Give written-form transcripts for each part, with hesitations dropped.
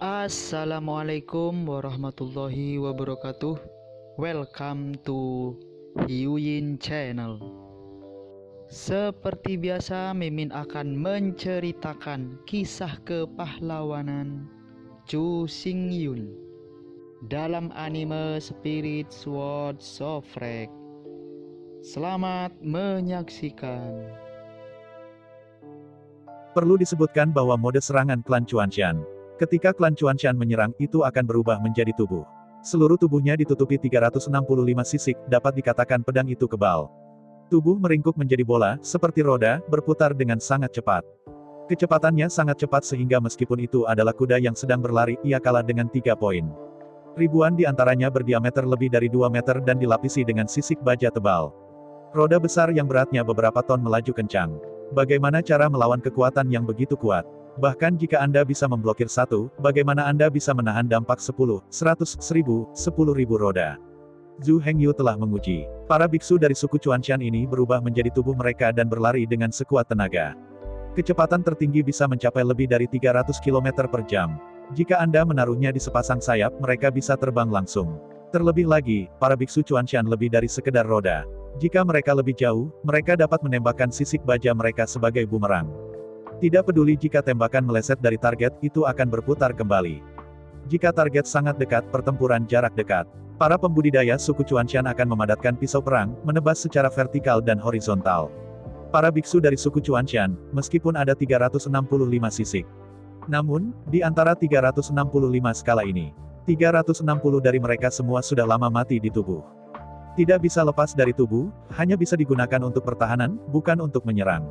Assalamualaikum warahmatullahi wabarakatuh. Welcome to Hyuyin Channel. Seperti biasa, Mimin akan menceritakan kisah kepahlawanan Chu Xingyun dalam anime Spirit Sword Sofrek. Selamat menyaksikan. Perlu disebutkan bahwa mode serangan klan Chuanshan. Ketika klan Chuanshan menyerang, itu akan berubah menjadi tubuh. Seluruh tubuhnya ditutupi 365 sisik, dapat dikatakan pedang itu kebal. Tubuh meringkuk menjadi bola, seperti roda, berputar dengan sangat cepat. Kecepatannya sangat cepat sehingga meskipun itu adalah kuda yang sedang berlari, ia kalah dengan 3 poin. Ribuan di antaranya berdiameter lebih dari 2 meter dan dilapisi dengan sisik baja tebal. Roda besar yang beratnya beberapa ton melaju kencang. Bagaimana cara melawan kekuatan yang begitu kuat? Bahkan jika Anda bisa memblokir satu, bagaimana Anda bisa menahan dampak 10, 100, 1000, 10.000 roda? Zhu Hengyu telah menguji. Para biksu dari suku Chuanshan ini berubah menjadi tubuh mereka dan berlari dengan sekuat tenaga. Kecepatan tertinggi bisa mencapai lebih dari 300 km per jam. Jika Anda menaruhnya di sepasang sayap, mereka bisa terbang langsung. Terlebih lagi, para biksu Chuanshan lebih dari sekedar roda. Jika mereka lebih jauh, mereka dapat menembakkan sisik baja mereka sebagai bumerang. Tidak peduli jika tembakan meleset dari target, itu akan berputar kembali. Jika target sangat dekat, pertempuran jarak dekat. Para pembudidaya suku Chuanshan akan memadatkan pisau perang, menebas secara vertikal dan horizontal. Para biksu dari suku Chuanshan, meskipun ada 365 sisik. Namun, di antara 365 skala ini, 360 dari mereka semua sudah lama mati di tubuh. Tidak bisa lepas dari tubuh, hanya bisa digunakan untuk pertahanan, bukan untuk menyerang.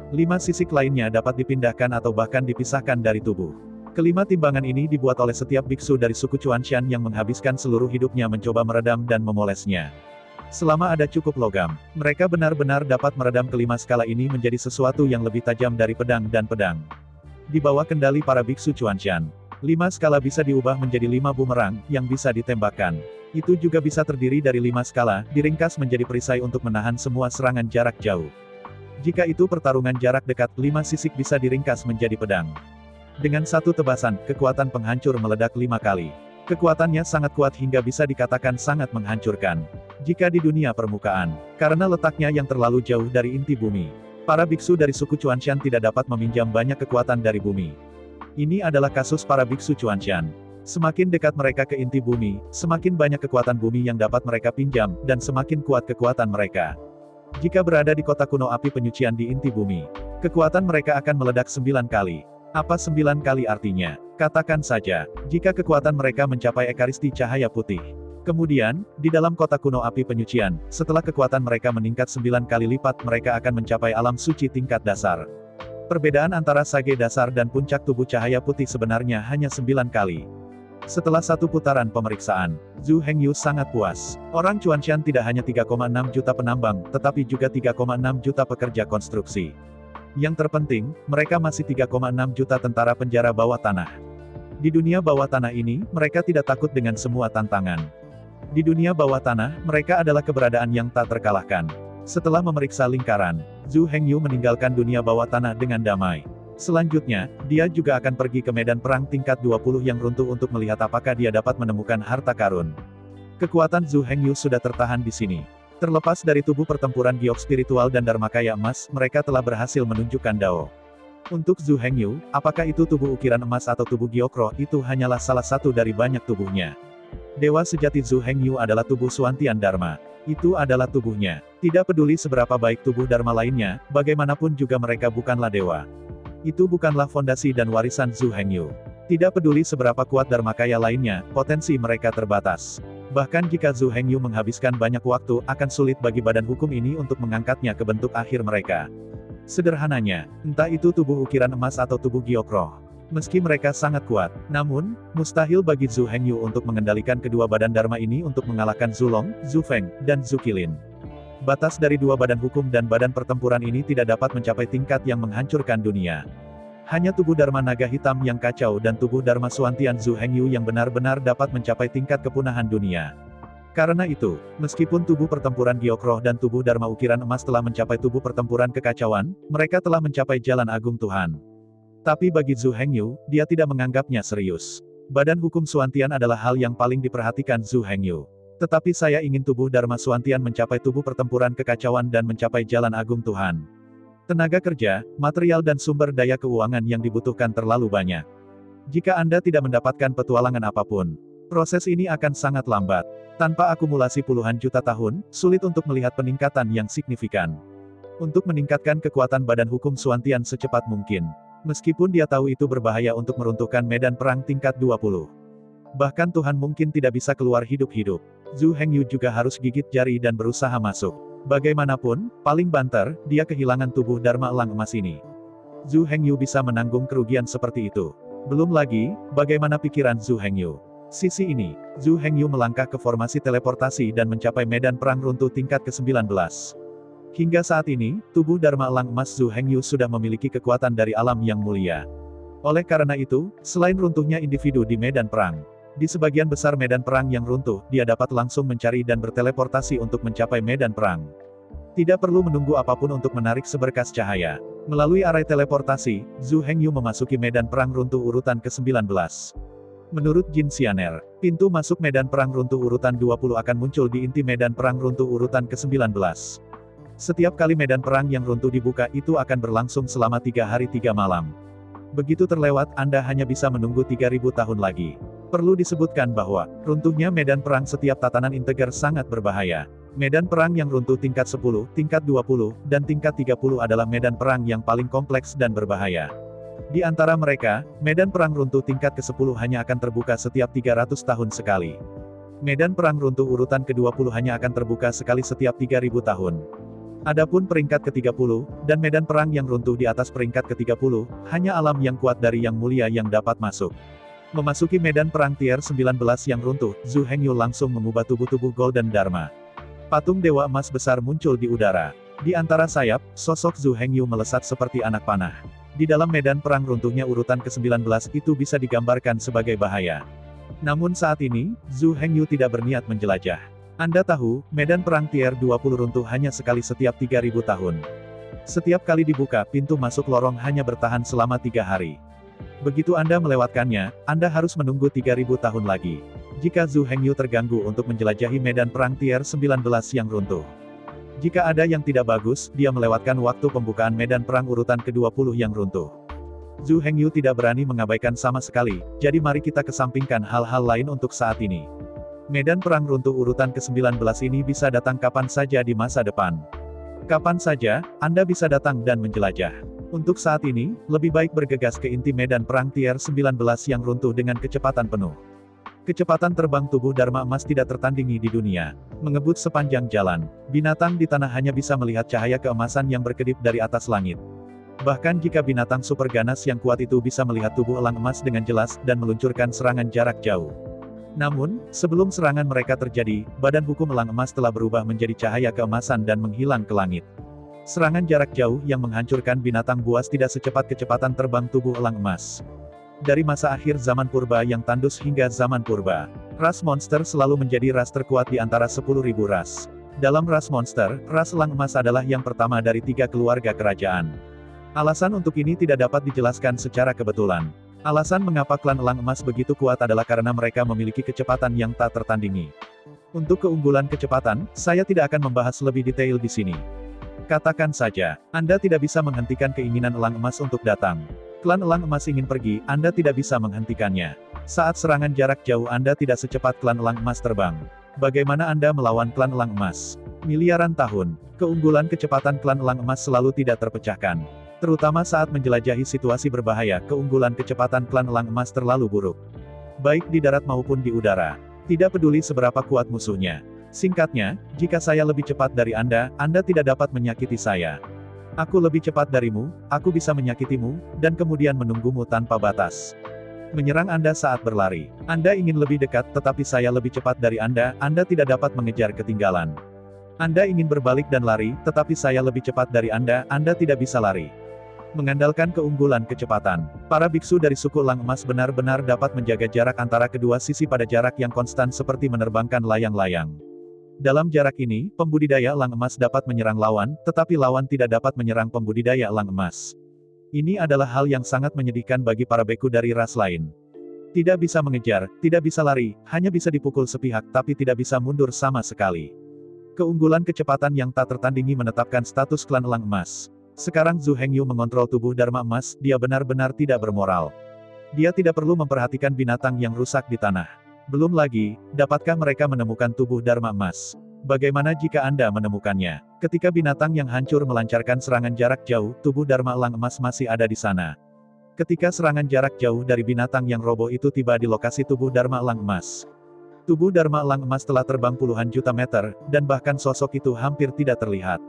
5 sisik lainnya dapat dipindahkan atau bahkan dipisahkan dari tubuh. Kelima timbangan ini dibuat oleh setiap biksu dari suku Chuanshan yang menghabiskan seluruh hidupnya mencoba meredam dan memolesnya. Selama ada cukup logam, mereka benar-benar dapat meredam kelima skala ini menjadi sesuatu yang lebih tajam dari pedang dan pedang. Di bawah kendali para biksu Chuanshan, 5 skala bisa diubah menjadi 5 bumerang, yang bisa ditembakkan. Itu juga bisa terdiri dari 5 skala, diringkas menjadi perisai untuk menahan semua serangan jarak jauh. Jika itu pertarungan jarak dekat, 5 sisik bisa diringkas menjadi pedang. Dengan satu tebasan, kekuatan penghancur meledak 5 kali. Kekuatannya sangat kuat hingga bisa dikatakan sangat menghancurkan. Jika di dunia permukaan, karena letaknya yang terlalu jauh dari inti bumi, para biksu dari suku Chuanshan tidak dapat meminjam banyak kekuatan dari bumi. Ini adalah kasus para biksu Chuanshan. Semakin dekat mereka ke inti bumi, semakin banyak kekuatan bumi yang dapat mereka pinjam, dan semakin kuat kekuatan mereka. Jika berada di kota kuno api penyucian di inti bumi, kekuatan mereka akan meledak 9 kali. Apa 9 kali artinya? Katakan saja, jika kekuatan mereka mencapai ekaristi cahaya putih. Kemudian, di dalam kota kuno api penyucian, setelah kekuatan mereka meningkat 9 kali lipat, mereka akan mencapai alam suci tingkat dasar. Perbedaan antara sage dasar dan puncak tubuh cahaya putih sebenarnya hanya 9 kali. Setelah satu putaran pemeriksaan, Zhu Hengyu sangat puas. Orang Chuanshan tidak hanya 3,6 juta penambang, tetapi juga 3,6 juta pekerja konstruksi. Yang terpenting, mereka masih 3,6 juta tentara penjara bawah tanah. Di dunia bawah tanah ini, mereka tidak takut dengan semua tantangan. Di dunia bawah tanah, mereka adalah keberadaan yang tak terkalahkan. Setelah memeriksa lingkaran, Zhu Hengyu meninggalkan dunia bawah tanah dengan damai. Selanjutnya, dia juga akan pergi ke medan perang tingkat 20 yang runtuh untuk melihat apakah dia dapat menemukan harta karun. Kekuatan Zhu Hengyu sudah tertahan di sini. Terlepas dari tubuh pertempuran giok spiritual dan dharmakaya emas, mereka telah berhasil menunjukkan Dao. Untuk Zhu Hengyu, apakah itu tubuh ukiran emas atau tubuh giok roh, itu hanyalah salah satu dari banyak tubuhnya. Dewa sejati Zhu Hengyu adalah tubuh Suantian Dharma. Itu adalah tubuhnya. Tidak peduli seberapa baik tubuh Dharma lainnya, bagaimanapun juga mereka bukanlah dewa. Itu bukanlah fondasi dan warisan Zhu Hengyu. Tidak peduli seberapa kuat dharmakaya lainnya, potensi mereka terbatas. Bahkan jika Zhu Hengyu menghabiskan banyak waktu, akan sulit bagi badan hukum ini untuk mengangkatnya ke bentuk akhir mereka. Sederhananya, entah itu tubuh ukiran emas atau tubuh giok roh. Meski mereka sangat kuat, namun, mustahil bagi Zhu Hengyu untuk mengendalikan kedua badan dharma ini untuk mengalahkan Zhu Long, Zhu Feng, dan Zhu Qilin. Batas dari dua badan hukum dan badan pertempuran ini tidak dapat mencapai tingkat yang menghancurkan dunia. Hanya tubuh Dharma Naga Hitam yang kacau dan tubuh Dharma Suantian Zhu Hengyu yang benar-benar dapat mencapai tingkat kepunahan dunia. Karena itu, meskipun tubuh pertempuran giok roh dan tubuh Dharma ukiran emas telah mencapai tubuh pertempuran kekacauan, mereka telah mencapai jalan agung Tuhan. Tapi bagi Zhu Hengyu, dia tidak menganggapnya serius. Badan hukum Suantian adalah hal yang paling diperhatikan Zhu Hengyu. Tetapi saya ingin tubuh Dharma Suantian mencapai tubuh pertempuran kekacauan dan mencapai jalan agung Tuhan. Tenaga kerja, material dan sumber daya keuangan yang dibutuhkan terlalu banyak. Jika Anda tidak mendapatkan petualangan apapun, proses ini akan sangat lambat. Tanpa akumulasi puluhan juta tahun, sulit untuk melihat peningkatan yang signifikan. Untuk meningkatkan kekuatan badan hukum Suantian secepat mungkin. Meskipun dia tahu itu berbahaya untuk meruntuhkan medan perang tingkat 20. Bahkan Tuhan mungkin tidak bisa keluar hidup-hidup. Zhu Hengyu juga harus gigit jari dan berusaha masuk. Bagaimanapun, paling banter, dia kehilangan tubuh Dharma Elang Emas ini. Zhu Hengyu bisa menanggung kerugian seperti itu. Belum lagi, bagaimana pikiran Zhu Hengyu. Sisi ini, Zhu Hengyu melangkah ke formasi teleportasi dan mencapai medan perang runtuh tingkat ke-19. Hingga saat ini, tubuh Dharma Elang Emas Zhu Hengyu sudah memiliki kekuatan dari alam yang mulia. Oleh karena itu, selain runtuhnya individu di medan perang, di sebagian besar medan perang yang runtuh, dia dapat langsung mencari dan berteleportasi untuk mencapai medan perang. Tidak perlu menunggu apapun untuk menarik seberkas cahaya. Melalui arai teleportasi, Zhu Hengyu memasuki medan perang runtuh urutan ke-19. Menurut Jin Xianer, pintu masuk medan perang runtuh urutan 20 akan muncul di inti medan perang runtuh urutan ke-19. Setiap kali medan perang yang runtuh dibuka itu akan berlangsung selama 3 hari 3 malam. Begitu terlewat, Anda hanya bisa menunggu 3000 tahun lagi. Perlu disebutkan bahwa, runtuhnya medan perang setiap tatanan integer sangat berbahaya. Medan perang yang runtuh tingkat 10, tingkat 20, dan tingkat 30 adalah medan perang yang paling kompleks dan berbahaya. Di antara mereka, medan perang runtuh tingkat ke-10 hanya akan terbuka setiap 300 tahun sekali. Medan perang runtuh urutan ke-20 hanya akan terbuka sekali setiap 3000 tahun. Adapun peringkat ke-30, dan medan perang yang runtuh di atas peringkat ke-30, hanya alam yang kuat dari yang mulia yang dapat masuk. Memasuki medan perang tier 19 yang runtuh, Zhu Hengyu langsung mengubah tubuh-tubuh Golden Dharma. Patung Dewa Emas besar muncul di udara. Di antara sayap, sosok Zhu Hengyu melesat seperti anak panah. Di dalam medan perang runtuhnya urutan ke-19 itu bisa digambarkan sebagai bahaya. Namun saat ini, Zhu Hengyu tidak berniat menjelajah. Anda tahu, medan perang tier 20 runtuh hanya sekali setiap 3000 tahun. Setiap kali dibuka, pintu masuk lorong hanya bertahan selama 3 hari. Begitu Anda melewatkannya, Anda harus menunggu 3000 tahun lagi. Jika Zhu Hengyu terganggu untuk menjelajahi medan perang tier 19 yang runtuh. Jika ada yang tidak bagus, dia melewatkan waktu pembukaan medan perang urutan ke-20 yang runtuh. Zhu Hengyu tidak berani mengabaikan sama sekali, jadi mari kita kesampingkan hal-hal lain untuk saat ini. Medan perang runtuh urutan ke-19 ini bisa datang kapan saja di masa depan. Kapan saja, Anda bisa datang dan menjelajah. Untuk saat ini, lebih baik bergegas ke inti medan perang tier 19 yang runtuh dengan kecepatan penuh. Kecepatan terbang tubuh Dharma Emas tidak tertandingi di dunia. Mengebut sepanjang jalan, binatang di tanah hanya bisa melihat cahaya keemasan yang berkedip dari atas langit. Bahkan jika binatang super ganas yang kuat itu bisa melihat tubuh elang emas dengan jelas dan meluncurkan serangan jarak jauh. Namun, sebelum serangan mereka terjadi, badan hukum elang emas telah berubah menjadi cahaya keemasan dan menghilang ke langit. Serangan jarak jauh yang menghancurkan binatang buas tidak secepat kecepatan terbang tubuh elang emas. Dari masa akhir zaman purba yang tandus hingga zaman purba, ras monster selalu menjadi ras terkuat di antara 10.000 ras. Dalam ras monster, ras elang emas adalah yang pertama dari 3 keluarga kerajaan. Alasan untuk ini tidak dapat dijelaskan secara kebetulan. Alasan mengapa klan elang emas begitu kuat adalah karena mereka memiliki kecepatan yang tak tertandingi. Untuk keunggulan kecepatan, saya tidak akan membahas lebih detail di sini. Katakan saja, Anda tidak bisa menghentikan keinginan elang emas untuk datang. Klan elang emas ingin pergi, Anda tidak bisa menghentikannya. Saat serangan jarak jauh Anda tidak secepat klan elang emas terbang. Bagaimana Anda melawan klan elang emas? Miliaran tahun, keunggulan kecepatan klan elang emas selalu tidak terpecahkan. Terutama saat menjelajahi situasi berbahaya, keunggulan kecepatan klan elang emas terlalu buruk. Baik di darat maupun di udara. Tidak peduli seberapa kuat musuhnya. Singkatnya, jika saya lebih cepat dari Anda tidak dapat menyakiti saya. Aku lebih cepat darimu, aku bisa menyakitimu, dan kemudian menunggumu tanpa batas. Menyerang Anda saat berlari. Anda ingin lebih dekat, tetapi saya lebih cepat dari Anda tidak dapat mengejar ketinggalan. Anda ingin berbalik dan lari, tetapi saya lebih cepat dari Anda tidak bisa lari. Mengandalkan keunggulan kecepatan, para biksu dari suku elang emas benar-benar dapat menjaga jarak antara kedua sisi pada jarak yang konstan seperti menerbangkan layang-layang. Dalam jarak ini, pembudidaya elang emas dapat menyerang lawan, tetapi lawan tidak dapat menyerang pembudidaya elang emas. Ini adalah hal yang sangat menyedihkan bagi para beku dari ras lain. Tidak bisa mengejar, tidak bisa lari, hanya bisa dipukul sepihak tapi tidak bisa mundur sama sekali. Keunggulan kecepatan yang tak tertandingi menetapkan status klan Elang Emas. Sekarang Zhu Hengyu mengontrol tubuh Dharma Emas, dia benar-benar tidak bermoral. Dia tidak perlu memperhatikan binatang yang rusak di tanah. Belum lagi, dapatkah mereka menemukan tubuh Dharma Emas? Bagaimana jika Anda menemukannya? Ketika binatang yang hancur melancarkan serangan jarak jauh, tubuh Dharma Elang Emas masih ada di sana. Ketika serangan jarak jauh dari binatang yang roboh itu tiba di lokasi tubuh Dharma Elang Emas. Tubuh Dharma Elang Emas telah terbang puluhan juta meter, dan bahkan sosok itu hampir tidak terlihat.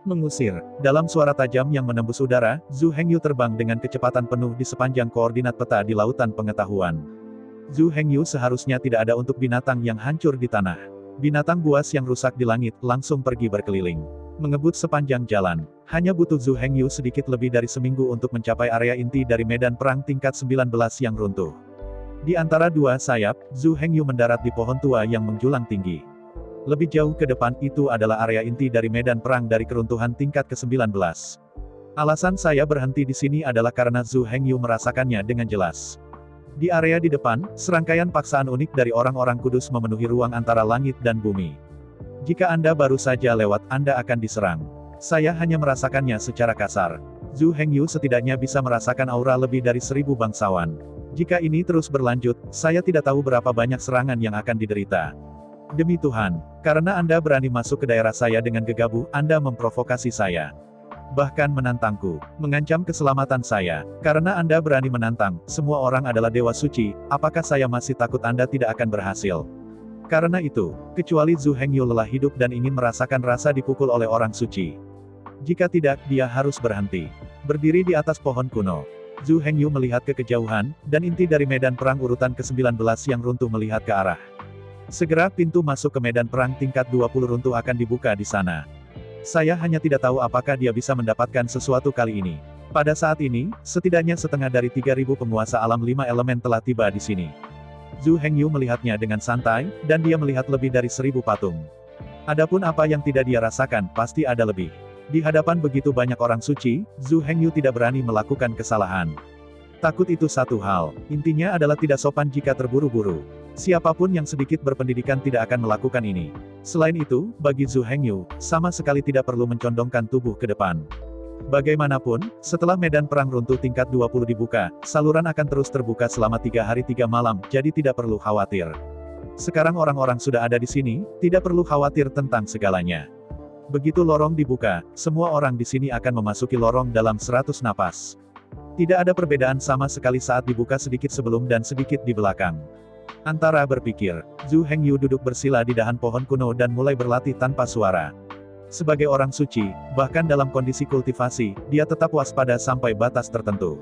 Mengusir. Dalam suara tajam yang menembus udara, Zhu Hengyu terbang dengan kecepatan penuh di sepanjang koordinat peta di lautan pengetahuan. Zhu Hengyu seharusnya tidak ada untuk binatang yang hancur di tanah. Binatang buas yang rusak di langit, langsung pergi berkeliling. Mengebut sepanjang jalan. Hanya butuh Zhu Hengyu sedikit lebih dari seminggu untuk mencapai area inti dari medan perang tingkat 19 yang runtuh. Di antara dua sayap, Zhu Hengyu mendarat di pohon tua yang menjulang tinggi. Lebih jauh ke depan, itu adalah area inti dari medan perang dari keruntuhan tingkat ke-19. Alasan saya berhenti di sini adalah karena Zhu Hengyu merasakannya dengan jelas. Di area di depan, serangkaian paksaan unik dari orang-orang kudus memenuhi ruang antara langit dan bumi. Jika Anda baru saja lewat, Anda akan diserang. Saya hanya merasakannya secara kasar. Zhu Hengyu setidaknya bisa merasakan aura lebih dari 1000 bangsawan. Jika ini terus berlanjut, saya tidak tahu berapa banyak serangan yang akan diderita. Demi Tuhan, karena Anda berani masuk ke daerah saya dengan gegabah, Anda memprovokasi saya. Bahkan menantangku, mengancam keselamatan saya. Karena Anda berani menantang, semua orang adalah dewa suci, apakah saya masih takut Anda tidak akan berhasil? Karena itu, kecuali Zhu Hengyu lelah hidup dan ingin merasakan rasa dipukul oleh orang suci. Jika tidak, dia harus berhenti. Berdiri di atas pohon kuno. Zhu Hengyu melihat ke kejauhan, dan inti dari medan perang urutan ke-19 yang runtuh melihat ke arah. Segera pintu masuk ke medan perang tingkat 20 runtuh akan dibuka di sana. Saya hanya tidak tahu apakah dia bisa mendapatkan sesuatu kali ini. Pada saat ini, setidaknya setengah dari 3000 penguasa alam 5 elemen telah tiba di sini. Zhu Hengyu melihatnya dengan santai, dan dia melihat lebih dari 1000 patung. Adapun apa yang tidak dia rasakan, pasti ada lebih. Di hadapan begitu banyak orang suci, Zhu Hengyu tidak berani melakukan kesalahan. Takut itu satu hal, intinya adalah tidak sopan jika terburu-buru. Siapapun yang sedikit berpendidikan tidak akan melakukan ini. Selain itu, bagi Zhu Hengyu, sama sekali tidak perlu mencondongkan tubuh ke depan. Bagaimanapun, setelah medan perang runtuh tingkat 20 dibuka, saluran akan terus terbuka selama 3 hari 3 malam, jadi tidak perlu khawatir. Sekarang orang-orang sudah ada di sini, tidak perlu khawatir tentang segalanya. Begitu lorong dibuka, semua orang di sini akan memasuki lorong dalam 100 napas. Tidak ada perbedaan sama sekali saat dibuka sedikit sebelum dan sedikit di belakang. Antara berpikir, Zhu Hengyu duduk bersila di dahan pohon kuno dan mulai berlatih tanpa suara. Sebagai orang suci, bahkan dalam kondisi kultivasi, dia tetap waspada sampai batas tertentu.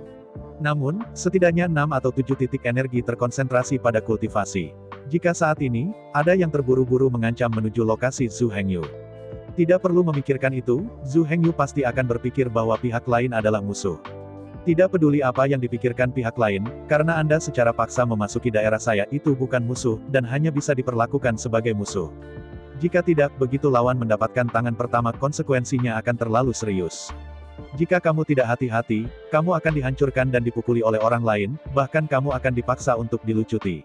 Namun, setidaknya 6 atau 7 titik energi terkonsentrasi pada kultivasi. Jika saat ini, ada yang terburu-buru mengancam menuju lokasi Zhu Hengyu. Tidak perlu memikirkan itu, Zhu Hengyu pasti akan berpikir bahwa pihak lain adalah musuh. Tidak peduli apa yang dipikirkan pihak lain, karena Anda secara paksa memasuki daerah saya itu bukan musuh, dan hanya bisa diperlakukan sebagai musuh. Jika tidak, begitu lawan mendapatkan tangan pertama konsekuensinya akan terlalu serius. Jika kamu tidak hati-hati, kamu akan dihancurkan dan dipukuli oleh orang lain, bahkan kamu akan dipaksa untuk dilucuti.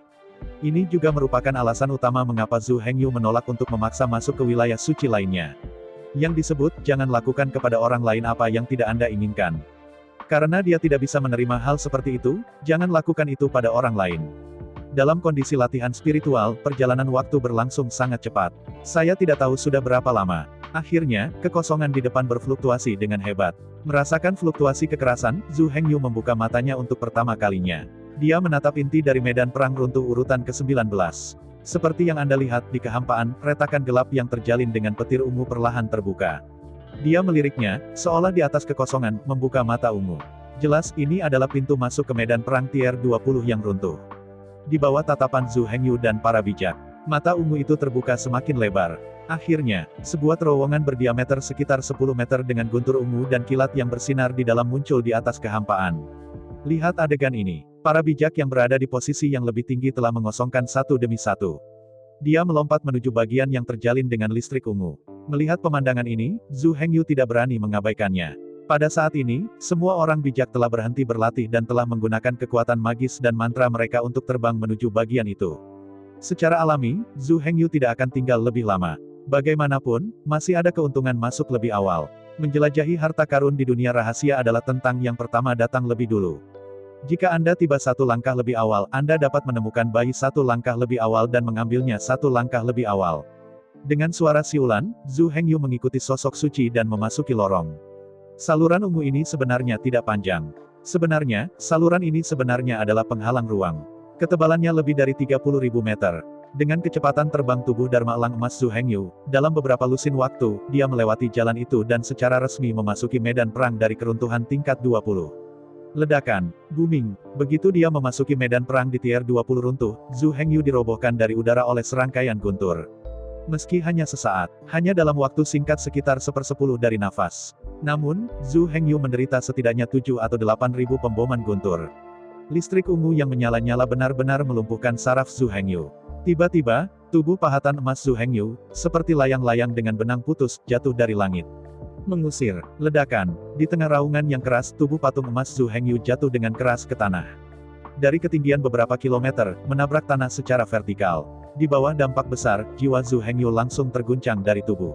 Ini juga merupakan alasan utama mengapa Zhu Hengyu menolak untuk memaksa masuk ke wilayah suci lainnya. Yang disebut, jangan lakukan kepada orang lain apa yang tidak Anda inginkan. Karena dia tidak bisa menerima hal seperti itu, jangan lakukan itu pada orang lain. Dalam kondisi latihan spiritual, perjalanan waktu berlangsung sangat cepat. Saya tidak tahu sudah berapa lama. Akhirnya, kekosongan di depan berfluktuasi dengan hebat. Merasakan fluktuasi kekerasan, Zhu Hengyu membuka matanya untuk pertama kalinya. Dia menatap inti dari medan perang runtuh urutan ke-19. Seperti yang Anda lihat di kehampaan, retakan gelap yang terjalin dengan petir ungu perlahan terbuka. Dia meliriknya, seolah di atas kekosongan, membuka mata ungu. Jelas, ini adalah pintu masuk ke medan perang tier 20 yang runtuh. Di bawah tatapan Zhu Hengyu dan para bijak, mata ungu itu terbuka semakin lebar. Akhirnya, sebuah terowongan berdiameter sekitar 10 meter dengan guntur ungu dan kilat yang bersinar di dalam muncul di atas kehampaan. Lihat adegan ini. Para bijak yang berada di posisi yang lebih tinggi telah mengosongkan satu demi satu. Dia melompat menuju bagian yang terjalin dengan listrik ungu. Melihat pemandangan ini, Zhu Hengyu tidak berani mengabaikannya. Dia menatap inti dari medan perang runtuh urutan ke-19. Seperti yang Anda lihat di kehampaan, retakan gelap yang terjalin dengan petir ungu perlahan terbuka. Dia meliriknya, seolah di atas kekosongan, membuka mata ungu. Jelas, ini adalah pintu masuk ke medan perang tier 20 yang runtuh. Di bawah tatapan Zhu Hengyu dan para bijak, mata ungu itu terbuka semakin lebar. Akhirnya, sebuah terowongan berdiameter sekitar 10 meter dengan guntur ungu dan kilat yang bersinar di dalam muncul di atas kehampaan. Lihat adegan ini. Para bijak yang berada di posisi yang lebih tinggi telah mengosongkan satu demi satu. Dia mengangkat Pada saat ini, semua orang bijak telah berhenti berlatih dan telah menggunakan kekuatan magis dan mantra mereka untuk terbang menuju bagian itu. Secara alami, Zhu Hengyu tidak akan tinggal lebih lama. Bagaimanapun, masih ada keuntungan masuk lebih awal. Menjelajahi harta karun di dunia rahasia adalah tentang yang pertama datang lebih dulu. Jika Anda tiba satu langkah lebih awal, Anda dapat menemukan bayi satu langkah lebih awal dan mengambilnya satu langkah lebih awal. Dengan suara siulan, Zhu Hengyu mengikuti sosok suci dan memasuki lorong. Saluran ungu ini sebenarnya tidak panjang. Sebenarnya, saluran ini sebenarnya adalah penghalang ruang. Ketebalannya lebih dari 30.000 meter. Dengan kecepatan terbang tubuh Dharma Elang Emas Zhu Hengyu, dalam beberapa lusin waktu, dia melewati jalan itu dan secara resmi memasuki medan perang dari keruntuhan tingkat 20. Ledakan, booming. Begitu dia memasuki medan perang di tier 20 runtuh, Zhu Hengyu dirobohkan dari udara oleh serangkaian guntur. Meski hanya sesaat, hanya dalam waktu singkat sekitar 1/10 dari nafas. Namun, Zhu Hengyu menderita setidaknya 7 atau 8.000 pemboman guntur. Listrik ungu yang menyala-nyala benar-benar melumpuhkan saraf Zhu Hengyu. Tiba-tiba, tubuh pahatan emas Zhu Hengyu, seperti layang-layang dengan benang putus, jatuh dari langit. Mengusir, ledakan, di tengah raungan yang keras, tubuh patung emas Zhu Hengyu jatuh dengan keras ke tanah. Dari ketinggian beberapa kilometer, menabrak tanah secara vertikal. Di bawah dampak besar, jiwa Zhu Hengyu langsung terguncang dari tubuh.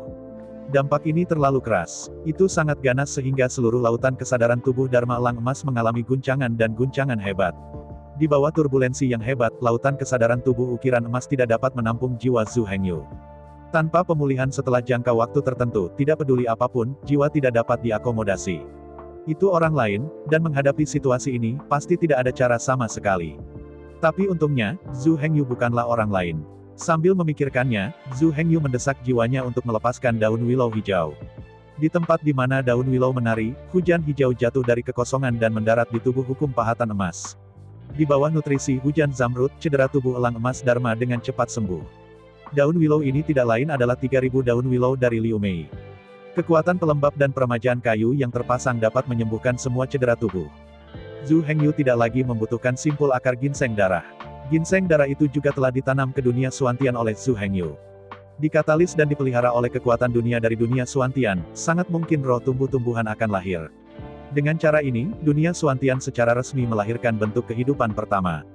Dampak ini terlalu keras. Itu sangat ganas sehingga seluruh lautan kesadaran tubuh Dharma Elang Emas mengalami guncangan dan guncangan hebat. Di bawah turbulensi yang hebat, lautan kesadaran tubuh ukiran emas tidak dapat menampung jiwa Zhu Hengyu. Tanpa pemulihan setelah jangka waktu tertentu, tidak peduli apapun, jiwa tidak dapat diakomodasi. Itu orang lain, dan menghadapi situasi ini, pasti tidak ada cara sama sekali. Tapi untungnya, Zhu Hengyu bukanlah orang lain. Sambil memikirkannya, Zhu Hengyu mendesak jiwanya untuk melepaskan daun willow hijau. Di tempat di mana daun willow menari, hujan hijau jatuh dari kekosongan dan mendarat di tubuh hukum pahatan emas. Di bawah nutrisi hujan zamrud, cedera tubuh elang emas Dharma dengan cepat sembuh. Daun willow ini tidak lain adalah 3.000 daun willow dari Liu Mei. Kekuatan pelembab dan peremajaan kayu yang terpasang dapat menyembuhkan semua cedera tubuh. Zhu Hengyu tidak lagi membutuhkan simpul akar ginseng darah. Ginseng darah itu juga telah ditanam ke dunia Suantian oleh Zhu Hengyu. Dikatalis dan dipelihara oleh kekuatan dunia dari dunia Suantian, sangat mungkin roh tumbuh-tumbuhan akan lahir. Dengan cara ini, dunia Suantian secara resmi melahirkan bentuk kehidupan pertama.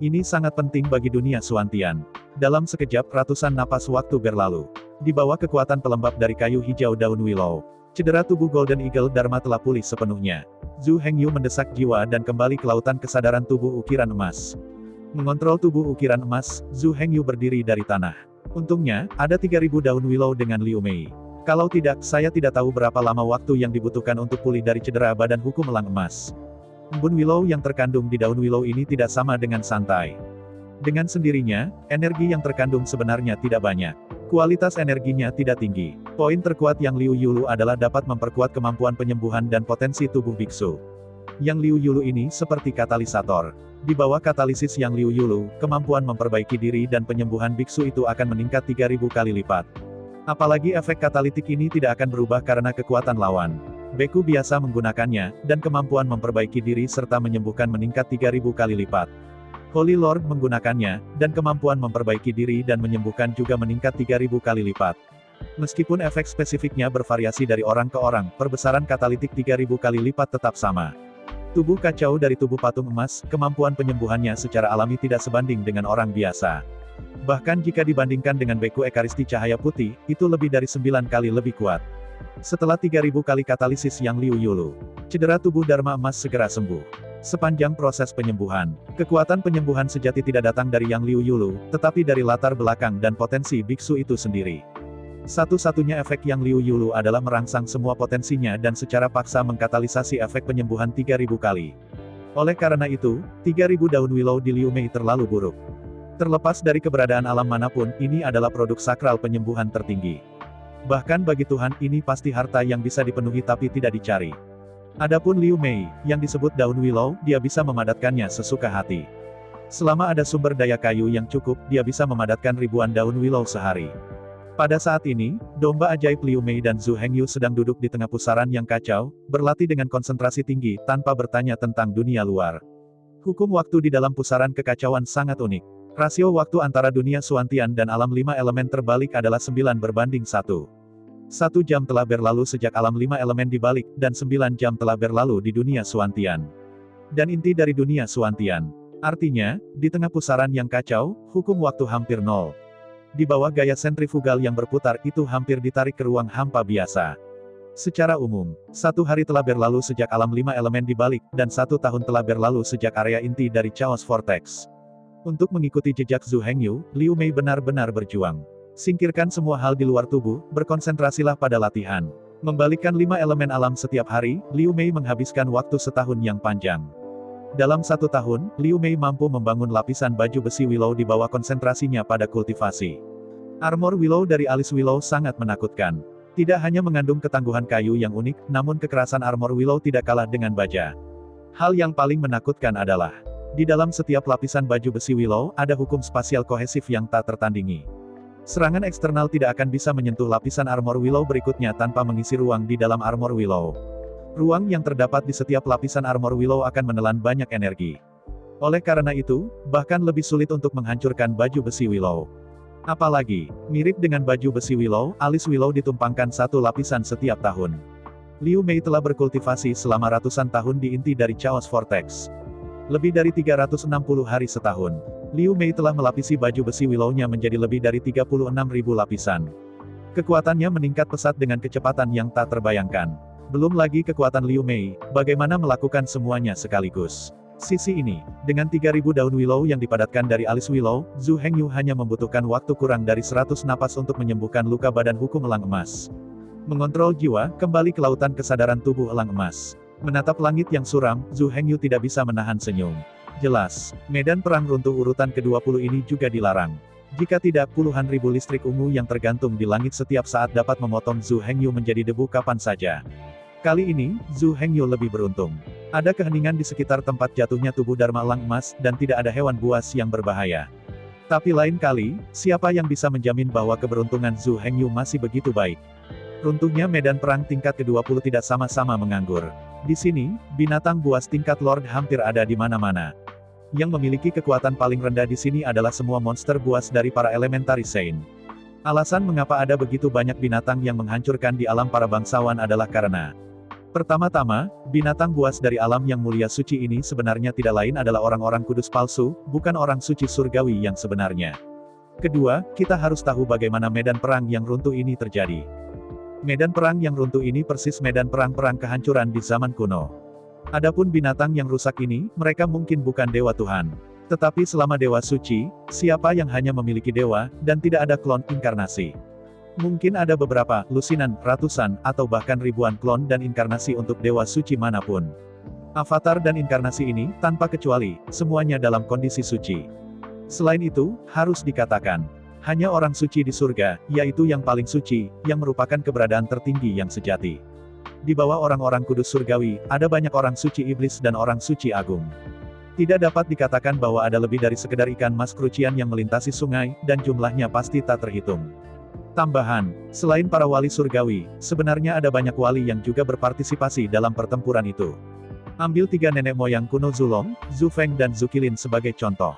Ini sangat penting bagi dunia Suantian. Dalam sekejap, ratusan napas waktu berlalu. Di bawah kekuatan pelembab dari kayu hijau daun willow, cedera tubuh Golden Eagle Dharma telah pulih sepenuhnya. Zhu Hengyu mendesak jiwa dan kembali ke lautan kesadaran tubuh ukiran emas. Mengontrol tubuh ukiran emas, Zhu Hengyu berdiri dari tanah. Untungnya, ada 3.000 daun willow dengan Liu Mei. Kalau tidak, saya tidak tahu berapa lama waktu yang dibutuhkan untuk pulih dari cedera badan hukum elang emas. Embun willow yang terkandung di daun willow ini tidak sama dengan santai. Dengan sendirinya, energi yang terkandung sebenarnya tidak banyak. Kualitas energinya tidak tinggi. Poin terkuat yang Liu Yulu adalah dapat memperkuat kemampuan penyembuhan dan potensi tubuh biksu. Yang Liu Yulu ini seperti katalisator. Di bawah katalisis yang Liu Yulu, kemampuan memperbaiki diri dan penyembuhan biksu itu akan meningkat 3.000 kali lipat. Apalagi efek katalitik ini tidak akan berubah karena kekuatan lawan. Beku biasa menggunakannya, dan kemampuan memperbaiki diri serta menyembuhkan meningkat 3.000 kali lipat. Holy Lord menggunakannya, dan kemampuan memperbaiki diri dan menyembuhkan juga meningkat 3.000 kali lipat. Meskipun efek spesifiknya bervariasi dari orang ke orang, perbesaran katalitik 3.000 kali lipat tetap sama. Tubuh kacau dari tubuh patung emas, kemampuan penyembuhannya secara alami tidak sebanding dengan orang biasa. Bahkan jika dibandingkan dengan beku ekaristi cahaya putih, itu lebih dari 9 kali lebih kuat. Setelah 3.000 kali katalisis yang Liu Yulu, cedera tubuh Dharma emas segera sembuh. Sepanjang proses penyembuhan, kekuatan penyembuhan sejati tidak datang dari yang Liu Yulu, tetapi dari latar belakang dan potensi biksu itu sendiri. Satu-satunya efek yang Liu Yulu adalah merangsang semua potensinya dan secara paksa mengkatalisasi efek penyembuhan 3.000 kali. Oleh karena itu, 3.000 daun willow di Liu Mei terlalu buruk. Terlepas dari keberadaan alam manapun, ini adalah produk sakral penyembuhan tertinggi. Bahkan bagi Tuhan, ini pasti harta yang bisa dipenuhi tapi tidak dicari. Adapun Liu Mei, yang disebut daun willow, dia bisa memadatkannya sesuka hati. Selama ada sumber daya kayu yang cukup, dia bisa memadatkan ribuan daun willow sehari. Pada saat ini, domba ajaib Liu Mei dan Zhu Hengyu sedang duduk di tengah pusaran yang kacau, berlatih dengan konsentrasi tinggi, tanpa bertanya tentang dunia luar. Hukum waktu di dalam pusaran kekacauan sangat unik. Rasio waktu antara dunia Suantian dan alam 5 elemen terbalik adalah 9:1. 1 jam telah berlalu sejak alam 5 elemen dibalik, dan 9 jam telah berlalu di dunia Suantian. Dan inti dari dunia Suantian. Artinya, di tengah pusaran yang kacau, hukum waktu hampir nol. Di bawah gaya sentrifugal yang berputar itu hampir ditarik ke ruang hampa biasa. Secara umum, 1 hari telah berlalu sejak alam 5 elemen dibalik, dan 1 tahun telah berlalu sejak area inti dari Chaos Vortex. Untuk mengikuti jejak Zhu Hengyu, Liu Mei benar-benar berjuang. Singkirkan semua hal di luar tubuh, berkonsentrasilah pada latihan. Membalikkan 5 elemen alam setiap hari, Liu Mei menghabiskan waktu setahun yang panjang. Dalam 1 tahun, Liu Mei mampu membangun lapisan baju besi Willow di bawah konsentrasinya pada kultivasi. Armor Willow dari alis Willow sangat menakutkan. Tidak hanya mengandung ketangguhan kayu yang unik, namun kekerasan armor Willow tidak kalah dengan baja. Hal yang paling menakutkan adalah, di dalam setiap lapisan baju besi Willow, ada hukum spasial kohesif yang tak tertandingi. Serangan eksternal tidak akan bisa menyentuh lapisan armor Willow berikutnya tanpa mengisi ruang di dalam armor Willow. Ruang yang terdapat di setiap lapisan armor Willow akan menelan banyak energi. Oleh karena itu, bahkan lebih sulit untuk menghancurkan baju besi Willow. Apalagi, mirip dengan baju besi Willow, alis Willow ditumpangkan 1 lapisan setiap tahun. Liu Mei telah berkultivasi selama ratusan tahun di inti dari Chaos Vortex. Lebih dari 360 hari setahun. Liu Mei telah melapisi baju besi Willow-nya menjadi lebih dari 36.000 lapisan. Kekuatannya meningkat pesat dengan kecepatan yang tak terbayangkan. Belum lagi kekuatan Liu Mei, bagaimana melakukan semuanya sekaligus. Sisi ini, dengan 3.000 daun Willow yang dipadatkan dari alis Willow, Zhu Hengyu hanya membutuhkan waktu kurang dari 100 napas untuk menyembuhkan luka badan hukum elang emas. Mengontrol jiwa, kembali ke lautan kesadaran tubuh elang emas. Menatap langit yang suram, Zhu Hengyu tidak bisa menahan senyum. Jelas, medan perang runtuh urutan ke-20 ini juga dilarang. Jika tidak, puluhan ribu listrik ungu yang tergantung di langit setiap saat dapat memotong Zhu Hengyu menjadi debu kapan saja. Kali ini, Zhu Hengyu lebih beruntung. Ada keheningan di sekitar tempat jatuhnya tubuh Dharma elang emas, dan tidak ada hewan buas yang berbahaya. Tapi lain kali, siapa yang bisa menjamin bahwa keberuntungan Zhu Hengyu masih begitu baik? Runtuhnya medan perang tingkat ke-20 tidak sama-sama menganggur. Di sini, binatang buas tingkat Lord hampir ada di mana-mana. Yang memiliki kekuatan paling rendah di sini adalah semua monster buas dari para elementari Saint. Alasan mengapa ada begitu banyak binatang yang menghancurkan di alam para bangsawan adalah karena, pertama-tama, binatang buas dari alam yang mulia suci ini sebenarnya tidak lain adalah orang-orang kudus palsu, bukan orang suci surgawi yang sebenarnya. Kedua, kita harus tahu bagaimana medan perang yang runtuh ini terjadi. Medan perang yang runtuh ini persis medan perang-perang kehancuran di zaman kuno. Adapun binatang yang rusak ini, mereka mungkin bukan dewa Tuhan. Tetapi selama dewa suci, siapa yang hanya memiliki dewa, dan tidak ada klon inkarnasi? Mungkin ada beberapa, lusinan, ratusan, atau bahkan ribuan klon dan inkarnasi untuk dewa suci manapun. Avatar dan inkarnasi ini, tanpa kecuali, semuanya dalam kondisi suci. Selain itu, harus dikatakan, hanya orang suci di surga, yaitu yang paling suci, yang merupakan keberadaan tertinggi yang sejati. Di bawah orang-orang kudus surgawi, ada banyak orang suci iblis dan orang suci agung. Tidak dapat dikatakan bahwa ada lebih dari sekedar ikan mas krucian yang melintasi sungai, dan jumlahnya pasti tak terhitung. Tambahan, selain para wali surgawi, sebenarnya ada banyak wali yang juga berpartisipasi dalam pertempuran itu. Ambil 3 nenek moyang kuno Zulong, Zhu Feng dan Zhu Qilin sebagai contoh.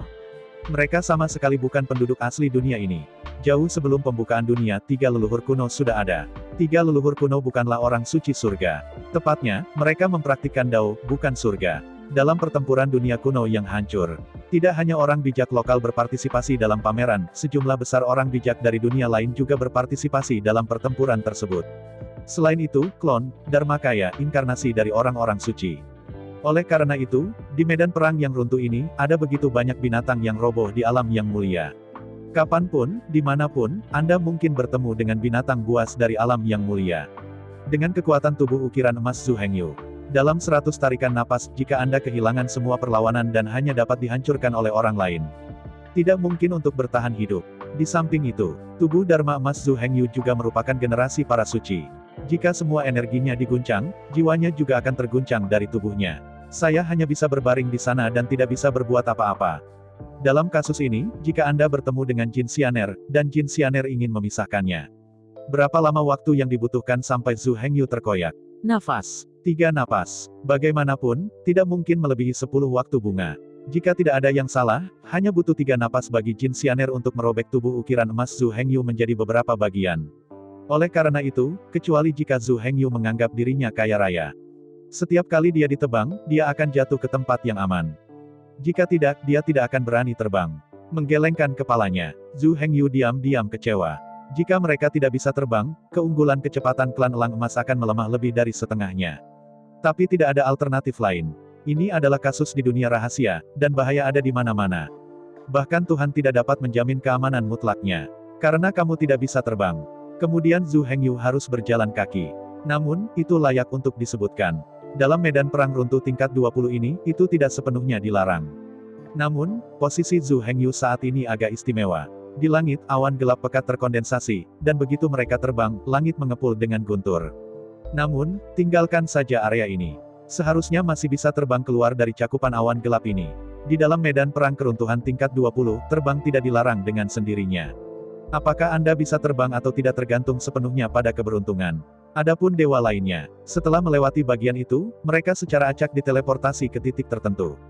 Mereka sama sekali bukan penduduk asli dunia ini. Jauh sebelum pembukaan dunia, 3 leluhur kuno sudah ada. 3 leluhur kuno bukanlah orang suci surga. Tepatnya, mereka mempraktikkan Dao, bukan surga. Dalam pertempuran dunia kuno yang hancur, tidak hanya orang bijak lokal berpartisipasi dalam pameran, sejumlah besar orang bijak dari dunia lain juga berpartisipasi dalam pertempuran tersebut. Selain itu, klon, Dharmakaya, inkarnasi dari orang-orang suci. Oleh karena itu, di medan perang yang runtuh ini, ada begitu banyak binatang yang roboh di alam yang mulia. Kapanpun, dimanapun, Anda mungkin bertemu dengan binatang buas dari alam yang mulia. Dengan kekuatan tubuh ukiran emas Zhu Hengyu. Dalam 100 tarikan napas, jika Anda kehilangan semua perlawanan dan hanya dapat dihancurkan oleh orang lain, tidak mungkin untuk bertahan hidup. Di samping itu, tubuh Dharma emas Zhu Hengyu juga merupakan generasi para suci. Jika semua energinya diguncang, jiwanya juga akan terguncang dari tubuhnya. Saya hanya bisa berbaring di sana dan tidak bisa berbuat apa-apa. Dalam kasus ini, jika Anda bertemu dengan Jin Xianer, dan Jin Xianer ingin memisahkannya, berapa lama waktu yang dibutuhkan sampai Zhu Hengyu terkoyak? Nafas. 3 napas. Bagaimanapun, tidak mungkin melebihi 10 waktu bunga. Jika tidak ada yang salah, hanya butuh 3 napas bagi Jin Xianer untuk merobek tubuh ukiran emas Zhu Hengyu menjadi beberapa bagian. Oleh karena itu, kecuali jika Zhu Hengyu menganggap dirinya kaya raya. Setiap kali dia ditebang, dia akan jatuh ke tempat yang aman. Jika tidak, dia tidak akan berani terbang. Menggelengkan kepalanya, Zhu Hengyu diam-diam kecewa. Jika mereka tidak bisa terbang, keunggulan kecepatan klan Elang Emas akan melemah lebih dari setengahnya. Tapi tidak ada alternatif lain. Ini adalah kasus di dunia rahasia, dan bahaya ada di mana-mana. Bahkan Tuhan tidak dapat menjamin keamanan mutlaknya. Karena kamu tidak bisa terbang. Kemudian Zhu Hengyu harus berjalan kaki. Namun, itu layak untuk disebutkan. Dalam medan perang runtuh tingkat 20 ini, itu tidak sepenuhnya dilarang. Namun, posisi Zhu Hengyu saat ini agak istimewa. Di langit, awan gelap pekat terkondensasi, dan begitu mereka terbang, langit mengepul dengan guntur. Namun, tinggalkan saja area ini. Seharusnya masih bisa terbang keluar dari cakupan awan gelap ini. Di dalam medan perang keruntuhan tingkat 20, terbang tidak dilarang dengan sendirinya. Apakah Anda bisa terbang atau tidak tergantung sepenuhnya pada keberuntungan. Adapun dewa lainnya, setelah melewati bagian itu, mereka secara acak diteleportasi ke titik tertentu.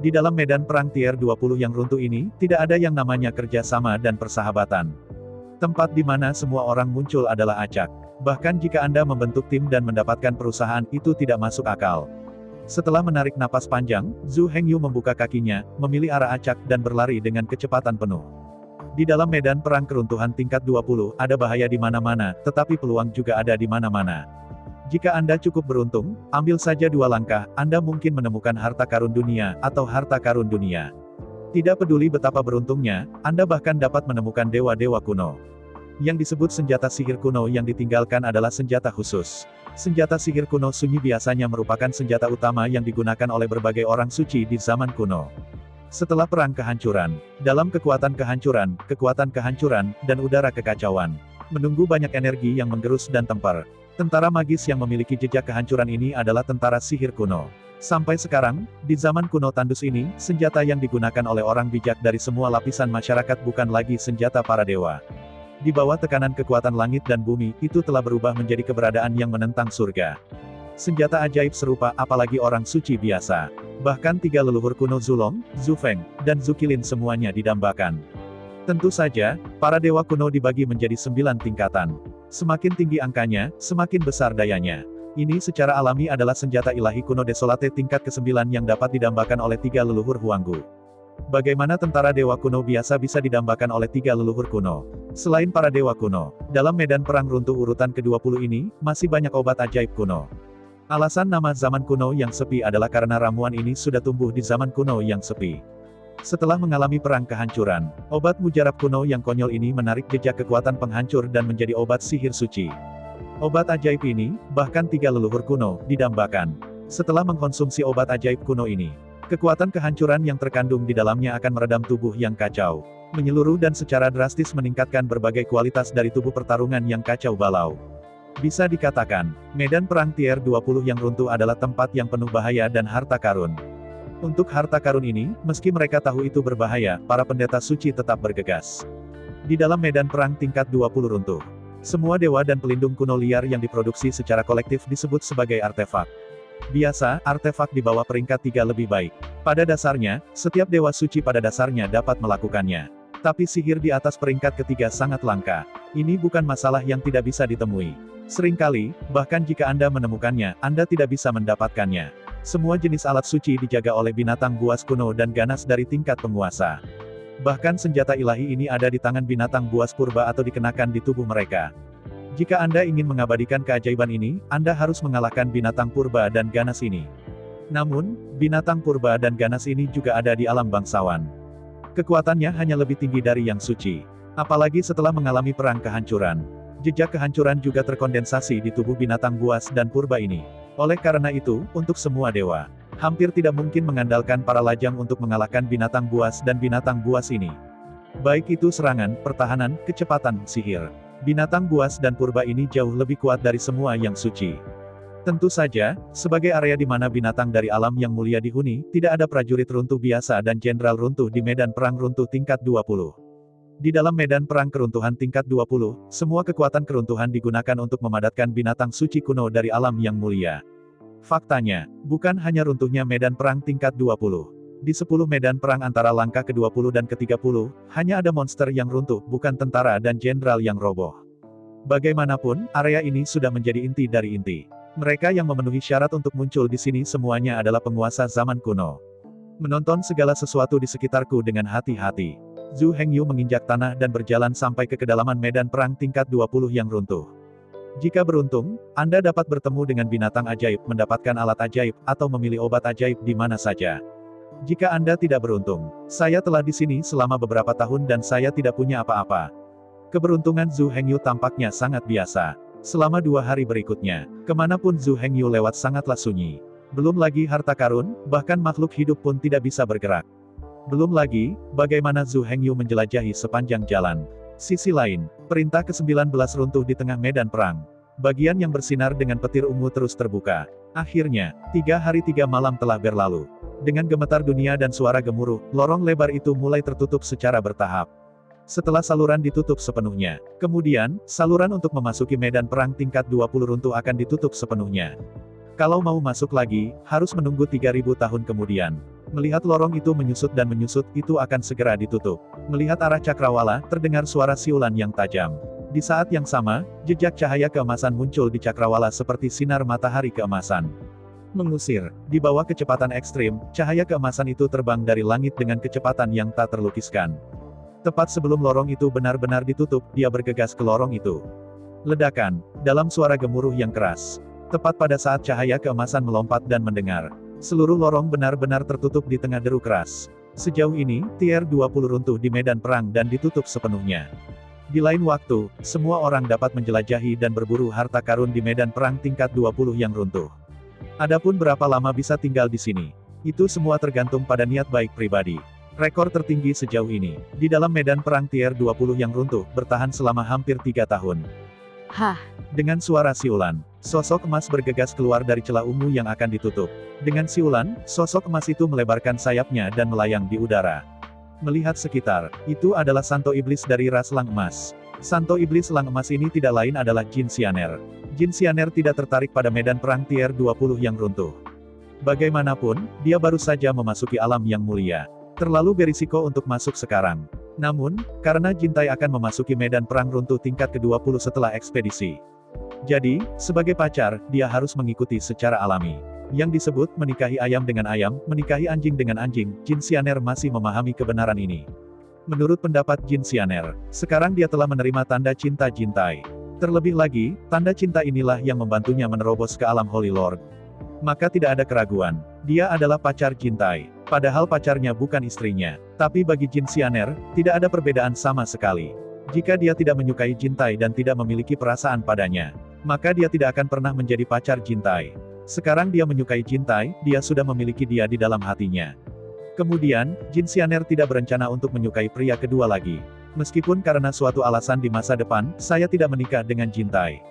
Di dalam medan perang tier 20 yang runtuh ini, tidak ada yang namanya kerjasama dan persahabatan. Tempat di mana semua orang muncul adalah acak. Bahkan jika Anda membentuk tim dan mendapatkan perusahaan, itu tidak masuk akal. Setelah menarik napas panjang, Zhu Hengyu membuka kakinya, memilih arah acak dan berlari dengan kecepatan penuh. Di dalam medan perang keruntuhan tingkat 20, ada bahaya di mana-mana, tetapi peluang juga ada di mana-mana. Jika Anda cukup beruntung, ambil saja 2 langkah, Anda mungkin menemukan harta karun dunia, atau harta karun dunia. Tidak peduli betapa beruntungnya, Anda bahkan dapat menemukan dewa-dewa kuno. Yang disebut senjata sihir kuno yang ditinggalkan adalah senjata khusus. Senjata sihir kuno sunyi biasanya merupakan senjata utama yang digunakan oleh berbagai orang suci di zaman kuno. Setelah perang kehancuran, dalam kekuatan kehancuran, dan udara kekacauan, menunggu banyak energi yang menggerus dan tempar. Tentara magis yang memiliki jejak kehancuran ini adalah tentara sihir kuno. Sampai sekarang, di zaman kuno tandus ini, senjata yang digunakan oleh orang bijak dari semua lapisan masyarakat bukan lagi senjata para dewa. Di bawah tekanan kekuatan langit dan bumi, itu telah berubah menjadi keberadaan yang menentang surga. Senjata ajaib serupa, apalagi orang suci biasa. Bahkan 3 leluhur kuno Zulong, Zufeng, dan Zukilin semuanya didambakan. Tentu saja, para dewa kuno dibagi menjadi 9 tingkatan. Semakin tinggi angkanya, semakin besar dayanya. Ini secara alami adalah senjata ilahi kuno Desolate tingkat ke-9 yang dapat didambakan oleh 3 leluhur Huanggu. Bagaimana tentara dewa kuno biasa bisa didambakan oleh 3 leluhur kuno? Selain para dewa kuno, dalam medan perang runtuh urutan ke-20 ini, masih banyak obat ajaib kuno. Alasan nama zaman kuno yang sepi adalah karena ramuan ini sudah tumbuh di zaman kuno yang sepi. Setelah mengalami perang kehancuran, obat mujarab kuno yang konyol ini menarik jejak kekuatan penghancur dan menjadi obat sihir suci. Obat ajaib ini, bahkan 3 leluhur kuno, didambakan. Setelah mengkonsumsi obat ajaib kuno ini, kekuatan kehancuran yang terkandung di dalamnya akan meredam tubuh yang kacau, menyeluruh dan secara drastis meningkatkan berbagai kualitas dari tubuh pertarungan yang kacau balau. Bisa dikatakan, medan perang tier 20 yang runtuh adalah tempat yang penuh bahaya dan harta karun. Untuk harta karun ini, meski mereka tahu itu berbahaya, para pendeta suci tetap bergegas. Di dalam medan perang tingkat 20 runtuh, semua dewa dan pelindung kuno liar yang diproduksi secara kolektif disebut sebagai artefak. Biasa, artefak di bawah peringkat 3 lebih baik. Pada dasarnya, setiap dewa suci pada dasarnya dapat melakukannya. Tapi sihir di atas peringkat ketiga sangat langka. Ini bukan masalah yang tidak bisa ditemui. Seringkali, bahkan jika Anda menemukannya, Anda tidak bisa mendapatkannya. Semua jenis alat suci dijaga oleh binatang buas kuno dan ganas dari tingkat penguasa. Bahkan senjata ilahi ini ada di tangan binatang buas purba atau dikenakan di tubuh mereka. Jika Anda ingin mengabadikan keajaiban ini, Anda harus mengalahkan binatang purba dan ganas ini. Namun, binatang purba dan ganas ini juga ada di alam bangsawan. Kekuatannya hanya lebih tinggi dari yang suci. Apalagi setelah mengalami perang kehancuran. Jejak kehancuran juga terkondensasi di tubuh binatang buas dan purba ini. Oleh karena itu, untuk semua dewa, hampir tidak mungkin mengandalkan para lajang untuk mengalahkan binatang buas dan binatang buas ini. Baik itu serangan, pertahanan, kecepatan, sihir. Binatang buas dan purba ini jauh lebih kuat dari semua yang suci. Tentu saja, sebagai area di mana binatang dari alam yang mulia dihuni, tidak ada prajurit runtuh biasa dan jenderal runtuh di medan perang runtuh tingkat 20. Di dalam medan perang keruntuhan tingkat 20, semua kekuatan keruntuhan digunakan untuk memadatkan binatang suci kuno dari alam yang mulia. Faktanya, bukan hanya runtuhnya medan perang tingkat 20. Di 10 medan perang antara langkah ke-20 dan ke-30, hanya ada monster yang runtuh, bukan tentara dan jenderal yang roboh. Bagaimanapun, area ini sudah menjadi inti dari inti. Mereka yang memenuhi syarat untuk muncul di sini semuanya adalah penguasa zaman kuno. Menonton segala sesuatu di sekitarku dengan hati-hati. Zhu Hengyu menginjak tanah dan berjalan sampai ke kedalaman medan perang tingkat 20 yang runtuh. Jika beruntung, Anda dapat bertemu dengan binatang ajaib, mendapatkan alat ajaib, atau memilih obat ajaib di mana saja. Jika Anda tidak beruntung, saya telah di sini selama beberapa tahun dan saya tidak punya apa-apa. Keberuntungan Zhu Hengyu tampaknya sangat biasa. Selama 2 hari berikutnya, kemanapun Zhu Hengyu lewat sangatlah sunyi. Belum lagi harta karun, bahkan makhluk hidup pun tidak bisa bergerak. Belum lagi, bagaimana Zhu Hengyu menjelajahi sepanjang jalan. Sisi lain, perintah ke-19 runtuh di tengah medan perang. Bagian yang bersinar dengan petir ungu terus terbuka. Akhirnya, 3 hari 3 malam telah berlalu. Dengan gemetar dunia dan suara gemuruh, lorong lebar itu mulai tertutup secara bertahap. Setelah saluran ditutup sepenuhnya, kemudian, saluran untuk memasuki medan perang tingkat 20 runtuh akan ditutup sepenuhnya. Kalau mau masuk lagi, harus menunggu 3000 tahun kemudian. Melihat lorong itu menyusut dan menyusut, itu akan segera ditutup. Melihat arah cakrawala, terdengar suara siulan yang tajam. Di saat yang sama, jejak cahaya keemasan muncul di cakrawala seperti sinar matahari keemasan. Mengusir, di bawah kecepatan ekstrim, cahaya keemasan itu terbang dari langit dengan kecepatan yang tak terlukiskan. Tepat sebelum lorong itu benar-benar ditutup, dia bergegas ke lorong itu. Ledakan, dalam suara gemuruh yang keras. Tepat pada saat cahaya keemasan melompat dan mendengar. Seluruh lorong benar-benar tertutup di tengah deru keras. Sejauh ini, Tier 20 runtuh di medan perang dan ditutup sepenuhnya. Di lain waktu, semua orang dapat menjelajahi dan berburu harta karun di medan perang tingkat 20 yang runtuh. Adapun berapa lama bisa tinggal di sini, itu semua tergantung pada niat baik pribadi. Rekor tertinggi sejauh ini, di dalam medan perang Tier 20 yang runtuh, bertahan selama hampir 3 tahun. Hah, Dengan suara siulan, sosok emas bergegas keluar dari celah ungu yang akan ditutup. Dengan siulan, sosok emas itu melebarkan sayapnya dan melayang di udara. Melihat sekitar, itu adalah Santo Iblis dari ras Lang Emas. Santo Iblis Lang Emas ini tidak lain adalah Jin Xianer. Jin Xianer tidak tertarik pada medan perang Tier 20 yang runtuh. Bagaimanapun, dia baru saja memasuki alam yang mulia. Terlalu berisiko untuk masuk sekarang. Namun, karena Jintai akan memasuki medan perang runtuh tingkat ke-20 setelah ekspedisi. Jadi, sebagai pacar, dia harus mengikuti secara alami. Yang disebut menikahi ayam dengan ayam, menikahi anjing dengan anjing, Jin Xianer masih memahami kebenaran ini. Menurut pendapat Jin Xianer, sekarang dia telah menerima tanda cinta Jintai. Terlebih lagi, tanda cinta inilah yang membantunya menerobos ke alam Holy Lord. Maka tidak ada keraguan, dia adalah pacar Jintai. Padahal pacarnya bukan istrinya. Tapi bagi Jin Xianer, tidak ada perbedaan sama sekali. Jika dia tidak menyukai Jintai dan tidak memiliki perasaan padanya, maka dia tidak akan pernah menjadi pacar Jintai. Sekarang dia menyukai Jintai, dia sudah memiliki dia di dalam hatinya. Kemudian, Jin Xianer tidak berencana untuk menyukai pria kedua lagi. Meskipun karena suatu alasan di masa depan, saya tidak menikah dengan Jintai.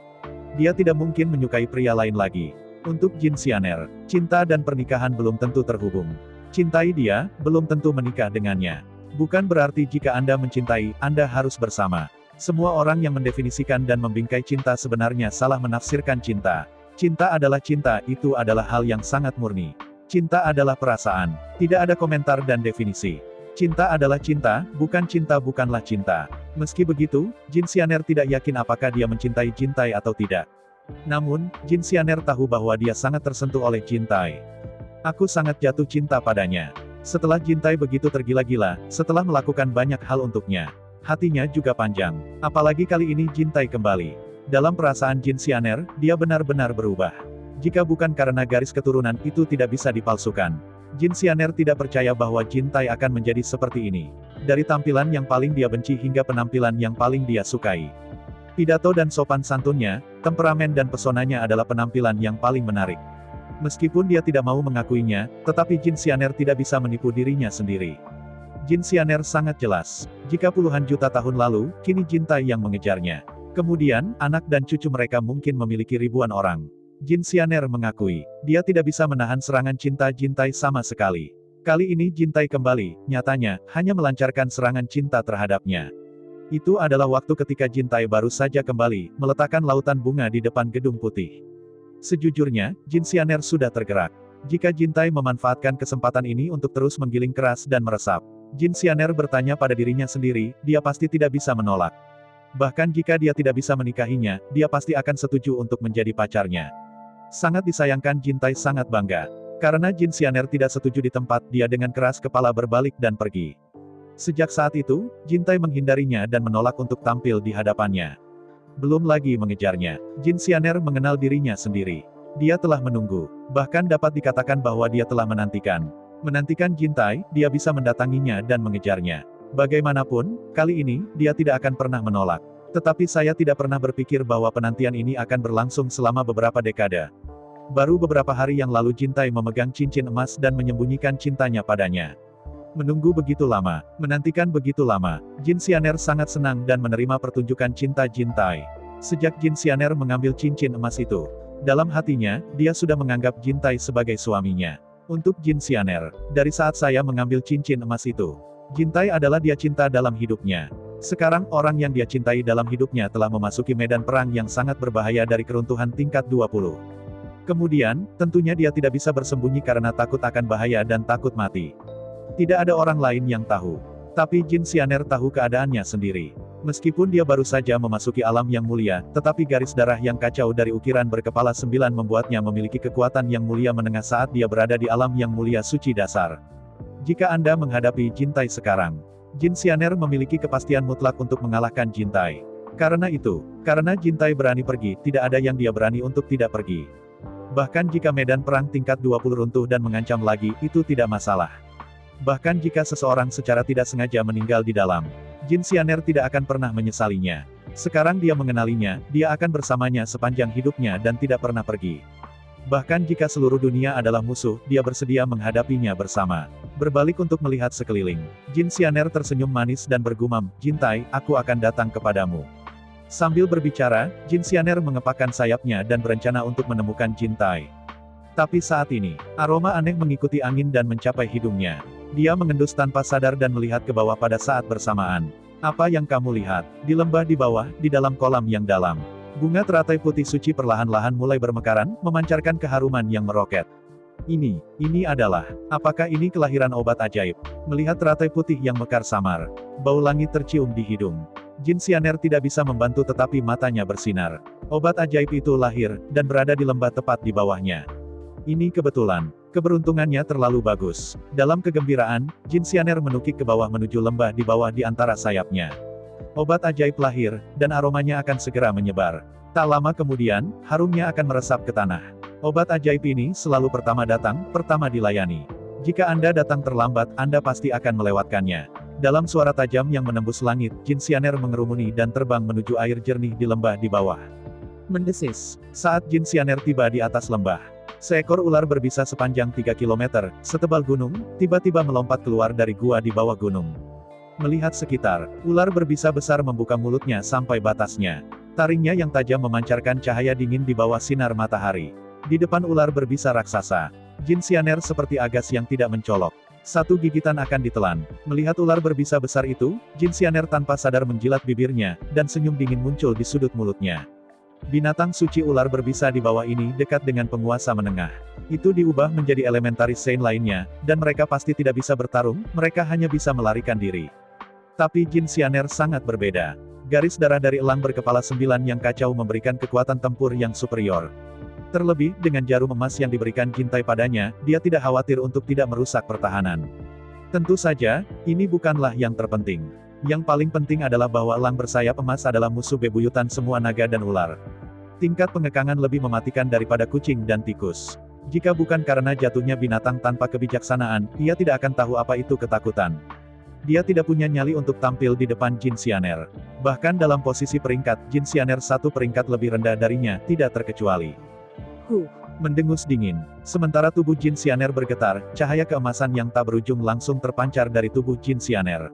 Dia tidak mungkin menyukai pria lain lagi. Untuk Jin Xianer, cinta dan pernikahan belum tentu terhubung. Cintai dia, belum tentu menikah dengannya. Bukan berarti jika Anda mencintai, Anda harus bersama. Semua orang yang mendefinisikan dan membingkai cinta sebenarnya salah menafsirkan cinta. Cinta adalah cinta, itu adalah hal yang sangat murni. Cinta adalah perasaan. Tidak ada komentar dan definisi. Cinta adalah cinta, bukan cinta bukanlah cinta. Meski begitu, Jin Xianer tidak yakin apakah dia mencintai Jintai atau tidak. Namun, Jin Xianer tahu bahwa dia sangat tersentuh oleh Jintai. Aku sangat jatuh cinta padanya. Setelah Jintai begitu tergila-gila, setelah melakukan banyak hal untuknya. Hatinya juga panjang. Apalagi kali ini Jintai kembali. Dalam perasaan Jin Xianer, dia benar-benar berubah. Jika bukan karena garis keturunan itu tidak bisa dipalsukan. Jin Xianer tidak percaya bahwa Jintai akan menjadi seperti ini. Dari tampilan yang paling dia benci hingga penampilan yang paling dia sukai. Pidato dan sopan santunnya, temperamen dan pesonanya adalah penampilan yang paling menarik. Meskipun dia tidak mau mengakuinya, tetapi Jin Xianer tidak bisa menipu dirinya sendiri. Jin Xianer sangat jelas. Jika puluhan juta tahun lalu, kini Jintai yang mengejarnya. Kemudian, anak dan cucu mereka mungkin memiliki ribuan orang. Jin Xianer mengakui, dia tidak bisa menahan serangan cinta Jintai sama sekali. Kali ini Jintai kembali, nyatanya, hanya melancarkan serangan cinta terhadapnya. Itu adalah waktu ketika Jintai baru saja kembali, meletakkan lautan bunga di depan gedung putih. Sejujurnya, Jin Xianer sudah tergerak. Jika Jintai memanfaatkan kesempatan ini untuk terus menggiling keras dan meresap, Jin Xianer bertanya pada dirinya sendiri, dia pasti tidak bisa menolak. Bahkan jika dia tidak bisa menikahinya, dia pasti akan setuju untuk menjadi pacarnya. Sangat disayangkan Jintai sangat bangga. Karena Jin Xianer tidak setuju di tempat, dia dengan keras kepala berbalik dan pergi. Sejak saat itu, Jintai menghindarinya dan menolak untuk tampil di hadapannya. Belum lagi mengejarnya, Jin Xianer mengenal dirinya sendiri. Dia telah menunggu, bahkan dapat dikatakan bahwa dia telah menantikan. Menantikan Jintai, dia bisa mendatanginya dan mengejarnya. Bagaimanapun, kali ini, dia tidak akan pernah menolak. Tetapi saya tidak pernah berpikir bahwa penantian ini akan berlangsung selama beberapa dekade. Baru beberapa hari yang lalu Jintai memegang cincin emas dan menyembunyikan cintanya padanya. Menunggu begitu lama, menantikan begitu lama, Jin Xianer sangat senang dan menerima pertunjukan cinta Jintai. Sejak Jin Xianer mengambil cincin emas itu, dalam hatinya, dia sudah menganggap Jintai sebagai suaminya. Untuk Jin Xianer, dari saat saya mengambil cincin emas itu, Jintai adalah dia cinta dalam hidupnya. Sekarang orang yang dia cintai dalam hidupnya telah memasuki medan perang yang sangat berbahaya dari keruntuhan tingkat 20. Kemudian, tentunya dia tidak bisa bersembunyi karena takut akan bahaya dan takut mati. Tidak ada orang lain yang tahu. Tapi Jin Xianer tahu keadaannya sendiri. Meskipun dia baru saja memasuki alam yang mulia, tetapi garis darah yang kacau dari ukiran berkepala 9 membuatnya memiliki kekuatan yang mulia menengah saat dia berada di alam yang mulia suci dasar. Jika Anda menghadapi Jintai sekarang, Jin Xianer memiliki kepastian mutlak untuk mengalahkan Jintai. Karena itu, karena Jintai berani pergi, tidak ada yang dia berani untuk tidak pergi. Bahkan jika medan perang tingkat 20 runtuh dan mengancam lagi, itu tidak masalah. Bahkan jika seseorang secara tidak sengaja meninggal di dalam, Jin Xianer tidak akan pernah menyesalinya. Sekarang dia mengenalinya, dia akan bersamanya sepanjang hidupnya dan tidak pernah pergi. Bahkan jika seluruh dunia adalah musuh, dia bersedia menghadapinya bersama. Berbalik untuk melihat sekeliling, Jin Xianer tersenyum manis dan bergumam, "Jintai, aku akan datang kepadamu." Sambil berbicara, Jin Xianer mengepakkan sayapnya dan berencana untuk menemukan Jintai. Tapi saat ini, aroma aneh mengikuti angin dan mencapai hidungnya. Dia mengendus tanpa sadar dan melihat ke bawah pada saat bersamaan. "Apa yang kamu lihat?" Di lembah di bawah, di dalam kolam yang dalam. Bunga teratai putih suci perlahan-lahan mulai bermekaran, memancarkan keharuman yang meroket. Ini adalah, apakah ini kelahiran obat ajaib? Melihat teratai putih yang mekar samar, bau langit tercium di hidung. Jin Xianer tidak bisa membantu tetapi matanya bersinar. Obat ajaib itu lahir, dan berada di lembah tepat di bawahnya. Ini kebetulan. Keberuntungannya terlalu bagus. Dalam kegembiraan, Jin Xianer menukik ke bawah menuju lembah di bawah di antara sayapnya. Obat ajaib lahir, dan aromanya akan segera menyebar. Tak lama kemudian, harumnya akan meresap ke tanah. Obat ajaib ini selalu pertama datang, pertama dilayani. Jika Anda datang terlambat, Anda pasti akan melewatkannya. Dalam suara tajam yang menembus langit, Jin Xianer mengerumuni dan terbang menuju air jernih di lembah di bawah. Mendesis. Saat Jin Xianer tiba di atas lembah, seekor ular berbisa sepanjang 3 km, setebal gunung, tiba-tiba melompat keluar dari gua di bawah gunung. Melihat sekitar, ular berbisa besar membuka mulutnya sampai batasnya. Taringnya yang tajam memancarkan cahaya dingin di bawah sinar matahari. Di depan ular berbisa raksasa, Jin Xianer seperti agas yang tidak mencolok. Satu gigitan akan ditelan. Melihat ular berbisa besar itu, Jin Xianer tanpa sadar menjilat bibirnya, dan senyum dingin muncul di sudut mulutnya. Binatang suci ular berbisa di bawah ini dekat dengan penguasa menengah. Itu diubah menjadi elementaris Saint lainnya, dan mereka pasti tidak bisa bertarung, mereka hanya bisa melarikan diri. Tapi Jin Xianer sangat berbeda. Garis darah dari elang berkepala 9 yang kacau memberikan kekuatan tempur yang superior. Terlebih, dengan jarum emas yang diberikan Jintai padanya, dia tidak khawatir untuk tidak merusak pertahanan. Tentu saja, ini bukanlah yang terpenting. Yang paling penting adalah bahwa elang bersayap emas adalah musuh bebuyutan semua naga dan ular. Tingkat pengekangan lebih mematikan daripada kucing dan tikus. Jika bukan karena jatuhnya binatang tanpa kebijaksanaan, ia tidak akan tahu apa itu ketakutan. Dia tidak punya nyali untuk tampil di depan Jin Xianer. Bahkan dalam posisi peringkat, Jin Xianer satu peringkat lebih rendah darinya, tidak terkecuali. Mendengus dingin. Sementara tubuh Jin Xianer bergetar, cahaya keemasan yang tak berujung langsung terpancar dari tubuh Jin Xianer.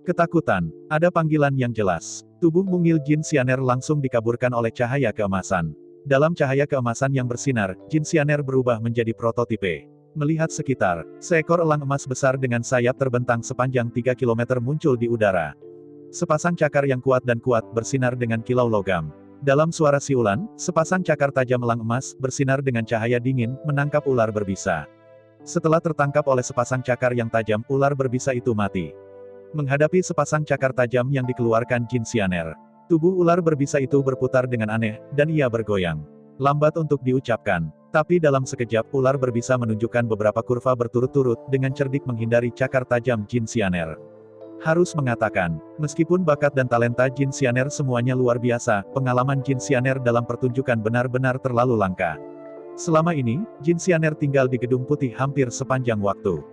Ketakutan. Ada panggilan yang jelas. Tubuh mungil Jin Xianer langsung dikaburkan oleh cahaya keemasan. Dalam cahaya keemasan yang bersinar, Jin Xianer berubah menjadi prototipe. Melihat sekitar, seekor elang emas besar dengan sayap terbentang sepanjang 3 km muncul di udara. Sepasang cakar yang kuat dan kuat bersinar dengan kilau logam. Dalam suara siulan, sepasang cakar tajam elang emas bersinar dengan cahaya dingin, menangkap ular berbisa. Setelah tertangkap oleh sepasang cakar yang tajam, ular berbisa itu mati. Menghadapi sepasang cakar tajam yang dikeluarkan Jin Xianer, Tubuh ular berbisa itu berputar dengan aneh, dan ia bergoyang. Lambat untuk diucapkan, tapi dalam sekejap ular berbisa menunjukkan beberapa kurva berturut-turut, dengan cerdik menghindari cakar tajam Jin Xianer. Harus mengatakan, meskipun bakat dan talenta Jin Xianer semuanya luar biasa, pengalaman Jin Xianer dalam pertunjukan benar-benar terlalu langka. Selama ini, Jin Xianer tinggal di Gedung Putih hampir sepanjang waktu.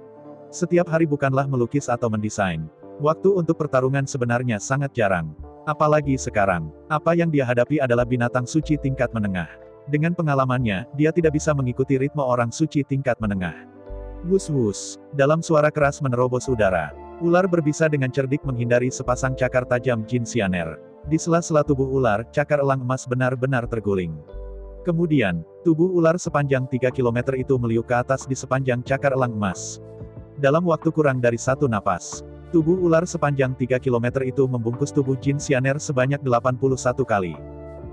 Setiap hari bukanlah melukis atau mendesain. Waktu untuk pertarungan sebenarnya sangat jarang. Apalagi sekarang, apa yang dia hadapi adalah binatang suci tingkat menengah. Dengan pengalamannya, dia tidak bisa mengikuti ritme orang suci tingkat menengah. Wus-wus, dalam suara keras menerobos udara. Ular berbisa dengan cerdik menghindari sepasang cakar tajam Jin Xianer. Di sela-sela tubuh ular, cakar elang emas benar-benar terguling. Kemudian, tubuh ular sepanjang 3 km itu meliuk ke atas di sepanjang cakar elang emas. Dalam waktu kurang dari 1 napas, tubuh ular sepanjang 3 km itu membungkus tubuh Jin Xianer sebanyak 81 kali.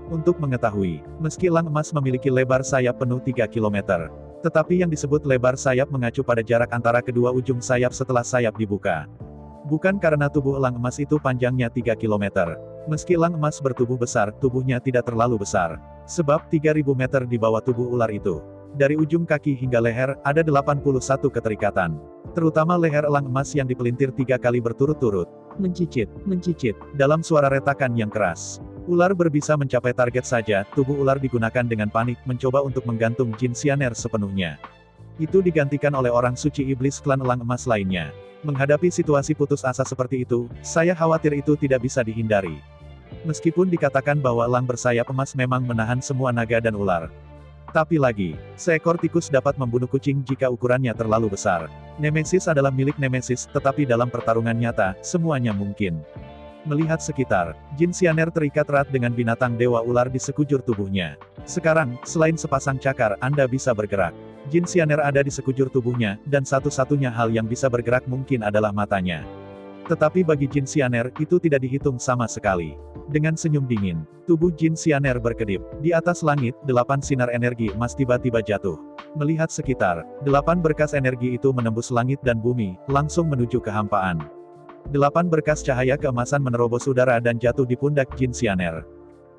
Untuk mengetahui, meski elang emas memiliki lebar sayap penuh 3 km, tetapi yang disebut lebar sayap mengacu pada jarak antara kedua ujung sayap setelah sayap dibuka. Bukan karena tubuh elang emas itu panjangnya 3 km. Meski elang emas bertubuh besar, tubuhnya tidak terlalu besar. Sebab 3000 meter di bawah tubuh ular itu. Dari ujung kaki hingga leher, ada 81 keterikatan. Terutama leher elang emas yang dipelintir 3 kali berturut-turut. Mencicit, dalam suara retakan yang keras. Ular berbisa mencapai target saja, tubuh ular digunakan dengan panik, mencoba untuk menggantung Jin Xianer sepenuhnya. Itu digantikan oleh orang suci iblis klan elang emas lainnya. Menghadapi situasi putus asa seperti itu, saya khawatir itu tidak bisa dihindari. Meskipun dikatakan bahwa elang bersayap emas memang menahan semua naga dan ular. Tapi lagi, seekor tikus dapat membunuh kucing jika ukurannya terlalu besar. Nemesis adalah milik Nemesis, tetapi dalam pertarungan nyata, semuanya mungkin. Melihat sekitar, Jin Xianer terikat erat dengan binatang dewa ular di sekujur tubuhnya. Sekarang, selain sepasang cakar, Anda bisa bergerak. Jin Xianer ada di sekujur tubuhnya, dan satu-satunya hal yang bisa bergerak mungkin adalah matanya. Tetapi bagi Jin Xianer, itu tidak dihitung sama sekali. Dengan senyum dingin, tubuh Jin Xianer berkedip. Di atas langit, 8 sinar energi emas tiba-tiba jatuh. Melihat sekitar, 8 berkas energi itu menembus langit dan bumi, langsung menuju kehampaan. 8 berkas cahaya keemasan menerobos udara dan jatuh di pundak Jin Xianer.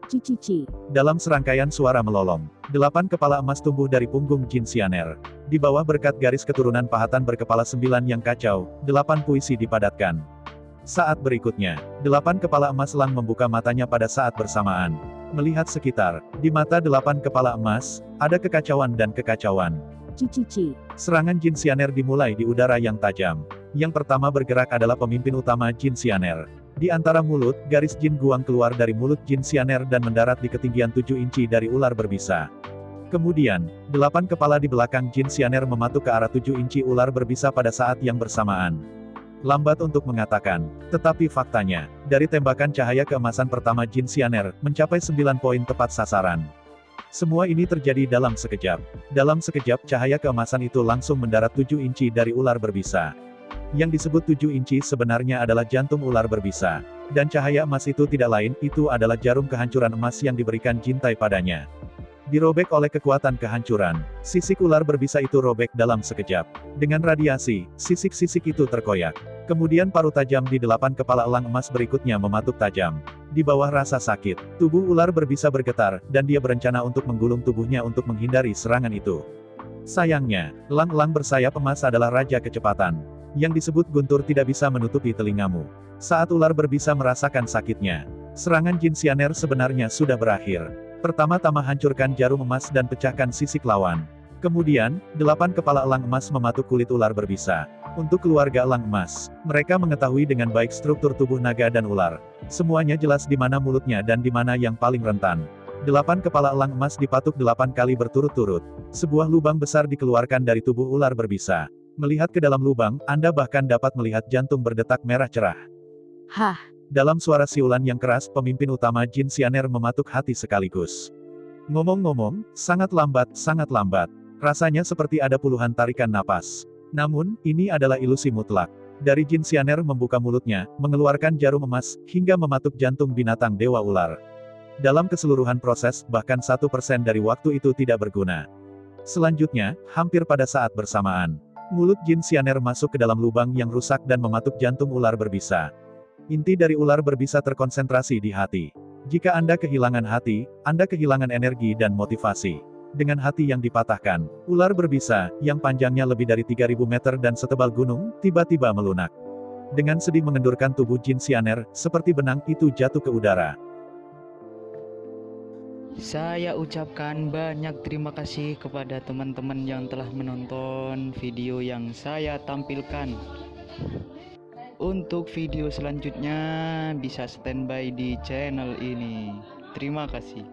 Cici. Dalam serangkaian suara melolong, 8 kepala emas tumbuh dari punggung Jin Xianer. Di bawah berkat garis keturunan pahatan berkepala 9 yang kacau, 8 puisi dipadatkan. Saat berikutnya, 8 kepala emas elang membuka matanya pada saat bersamaan. Melihat sekitar, di mata 8 kepala emas, ada kekacauan dan kekacauan. Cici. Serangan Jin Xianer dimulai di udara yang tajam. Yang pertama bergerak adalah pemimpin utama Jin Xianer. Di antara mulut, garis Jin Guang keluar dari mulut Jin Xianer dan mendarat di ketinggian 7 inci dari ular berbisa. Kemudian, 8 kepala di belakang Jin Xianer mematuk ke arah 7 inci ular berbisa pada saat yang bersamaan. Lambat untuk mengatakan, tetapi faktanya, dari tembakan cahaya keemasan pertama Jin Xianer, mencapai 9 poin tepat sasaran. Semua ini terjadi dalam sekejap. Dalam sekejap cahaya keemasan itu langsung mendarat 7 inci dari ular berbisa. Yang disebut 7 inci sebenarnya adalah jantung ular berbisa. Dan cahaya emas itu tidak lain, itu adalah jarum kehancuran emas yang diberikan Jintai padanya. Dirobek oleh kekuatan kehancuran, sisik ular berbisa itu robek dalam sekejap. Dengan radiasi, sisik-sisik itu terkoyak. Kemudian paru tajam di 8 kepala elang emas berikutnya mematuk tajam. Di bawah rasa sakit, tubuh ular berbisa bergetar, dan dia berencana untuk menggulung tubuhnya untuk menghindari serangan itu. Sayangnya, elang-elang bersayap emas adalah raja kecepatan. Yang disebut guntur tidak bisa menutupi telingamu. Saat ular berbisa merasakan sakitnya, serangan Jin Xianer sebenarnya sudah berakhir. Pertama-tama hancurkan jarum emas dan pecahkan sisik lawan. Kemudian, 8 kepala elang emas mematuk kulit ular berbisa. Untuk keluarga elang emas, mereka mengetahui dengan baik struktur tubuh naga dan ular. Semuanya jelas di mana mulutnya dan di mana yang paling rentan. 8 kepala elang emas dipatuk 8 kali berturut-turut. Sebuah lubang besar dikeluarkan dari tubuh ular berbisa. Melihat ke dalam lubang, Anda bahkan dapat melihat jantung berdetak merah cerah. Hah. Dalam suara siulan yang keras, pemimpin utama Jin Xianer mematuk hati sekaligus. Ngomong-ngomong, sangat lambat. Rasanya seperti ada puluhan tarikan napas. Namun, ini adalah ilusi mutlak. Dari Jin Xianer membuka mulutnya, mengeluarkan jarum emas, hingga mematuk jantung binatang dewa ular. Dalam keseluruhan proses, bahkan 1% dari waktu itu tidak berguna. Selanjutnya, hampir pada saat bersamaan, mulut Jin Xianer masuk ke dalam lubang yang rusak dan mematuk jantung ular berbisa. Inti dari ular berbisa terkonsentrasi di hati. Jika Anda kehilangan hati, Anda kehilangan energi dan motivasi. Dengan hati yang dipatahkan, ular berbisa, yang panjangnya lebih dari 3.000 meter dan setebal gunung, tiba-tiba melunak. Dengan sedih mengendurkan tubuh Jin Xianer, seperti benang itu jatuh ke udara. Saya ucapkan banyak terima kasih kepada teman-teman yang telah menonton video yang saya tampilkan. Untuk video selanjutnya bisa standby di channel ini. Terima kasih.